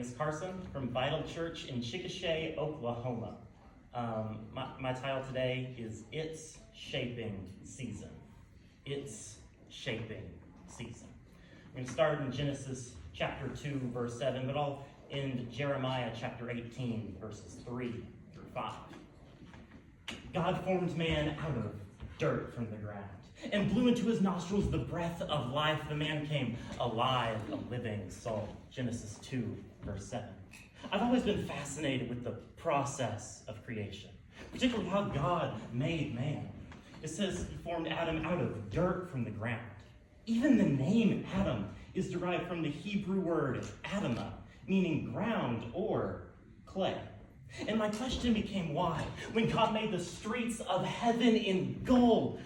is Carson from Vital Church in Chickasha, Oklahoma. My title today is It's Shaping Season. It's Shaping Season. We're going to start in Genesis chapter 2, verse 7, but I'll end Jeremiah chapter 18, verses 3 through 5. God formed man out of dirt from the ground and blew into his nostrils the breath of life. The man came alive, a living soul. Genesis 2, verse 7. I've always been fascinated with the process of creation, particularly how God made man. It says he formed Adam out of dirt from the ground. Even the name Adam is derived from the Hebrew word Adamah, meaning ground or clay. And my question became why? When God made the streets of heaven in gold,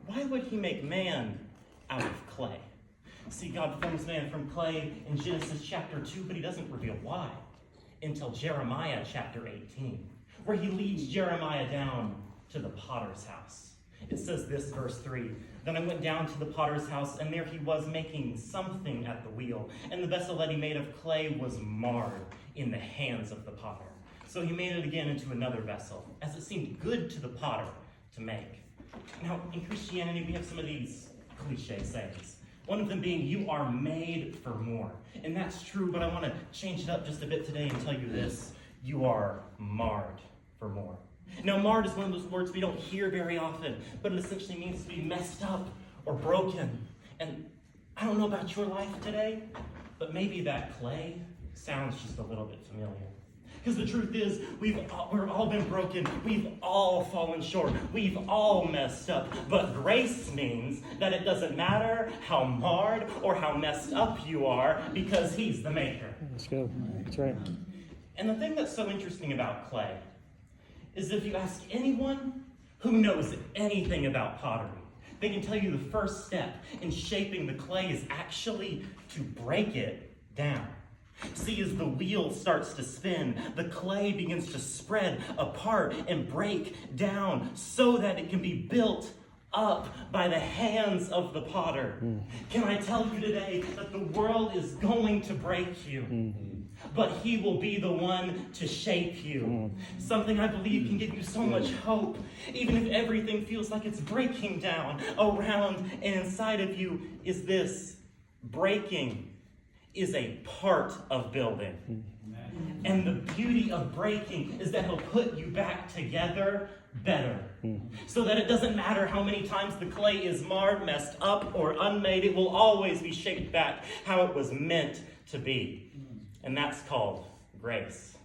why would he make man out of clay? See, God forms man from clay in Genesis chapter 2, but he doesn't reveal why until Jeremiah chapter 18, where he leads Jeremiah down to the potter's house. It says this, verse 3, "Then I went down to the potter's house, and there he was making something at the wheel. And the vessel that he made of clay was marred in the hands of the potter. So he made it again into another vessel, as it seemed good to the potter to make." Now, in Christianity, we have some of these cliche sayings. One of them being, you are made for more. And that's true, but I want to change it up just a bit today and tell you this. You are marred for more. Now, marred is one of those words we don't hear very often, but it essentially means to be messed up or broken. And I don't know about your life today, but maybe that clay sounds just a little bit familiar. Because the truth is, we've all been broken. We've all fallen short. We've all messed up. But grace means that it doesn't matter how marred or how messed up you are, because he's the maker. Let's go. That's right. And the thing that's so interesting about clay is if you ask anyone who knows anything about pottery, they can tell you the first step in shaping the clay is actually to break it down. See, as the wheel starts to spin, the clay begins to spread apart and break down so that it can be built up by the hands of the potter. Can I tell you today that the world is going to break you, but he will be the one to shape you. Something I believe can give you so much hope, even if everything feels like it's breaking down around and inside of you, is this: breaking is a part of building. And the beauty of breaking is that he'll put you back together better. So that it doesn't matter how many times the clay is marred, messed up, or unmade, it will always be shaped back how it was meant to be. And that's called grace.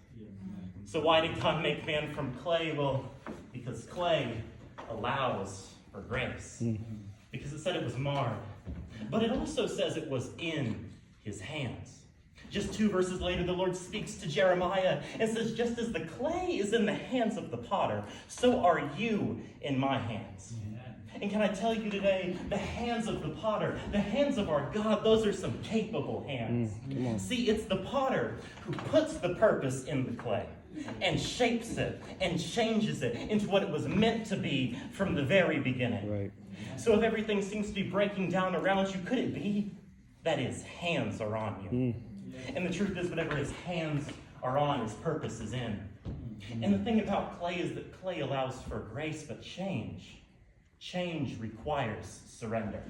So why did God make man from clay? Well, because clay allows for grace. Because it said it was marred. But it also says it was in his hands. Just 2 verses later, the Lord speaks to Jeremiah and says, just as the clay is in the hands of the potter, so are you in my hands. And can I tell you today, the hands of the potter, the hands of our God, those are some capable hands. See, it's the potter who puts the purpose in the clay and shapes it and changes it into what it was meant to be from the very beginning. Right. So if everything seems to be breaking down around you, could it be that his hands are on you? And the truth is, whatever his hands are on, his purpose is in. And the thing about clay is that clay allows for grace, but change requires surrender.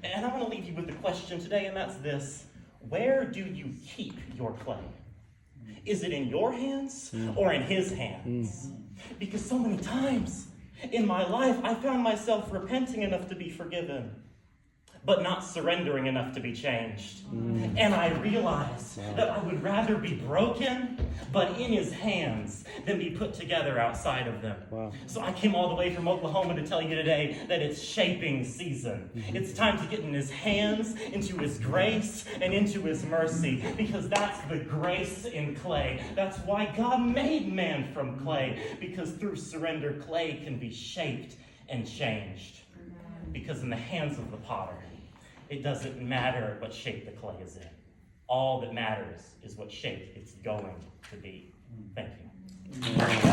And I want to leave you with a question today, and that's this: where do you keep your clay? Is it in your hands or in his hands? Because so many times in my life, I found myself repenting enough to be forgiven, but not surrendering enough to be changed. And I realized that I would rather be broken, but in his hands, than be put together outside of them. Wow. So I came all the way from Oklahoma to tell you today that it's shaping season. It's time to get in his hands, into his grace, and into his mercy, because that's the grace in clay. That's why God made man from clay, because through surrender, clay can be shaped and changed. Because in the hands of the potter, it doesn't matter what shape the clay is in. All that matters is what shape it's going to be. Thank you.